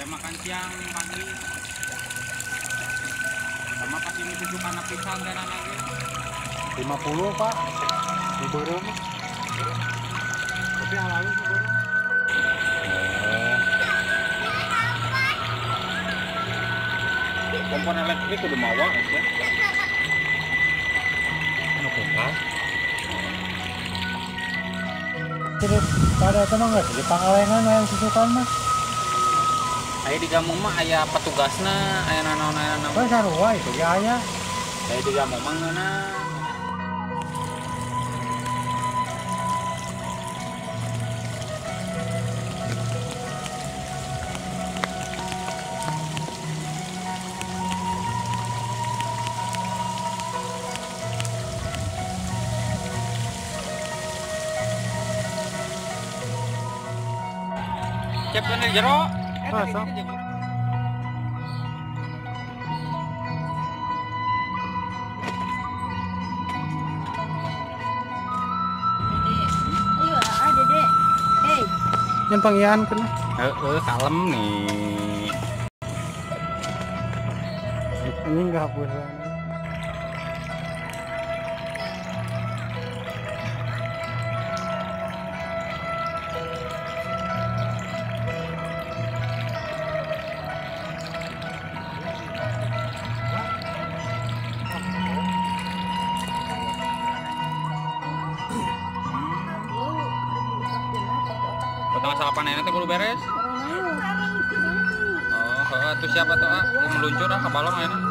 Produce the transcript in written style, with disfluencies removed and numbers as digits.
makan siang pagi sama pas ini tujuh anak pisang dan anaknya 50 Pak di borong tapi yang lalu borong kompon elektrik udah mawa ya terus pada teman nggak di Pangalengan yang susukan mah ayah di Gamung mah ayah petugasna ayah nanaon kan sarua itu ya ayah ayah di Gamung mah ngana cep kan di jero masa yang panggian kan kalem nih ini nggak hapus potong salah panen nanti kudu beres. Oh, tuh siapa tuh yang meluncur ke balong ya?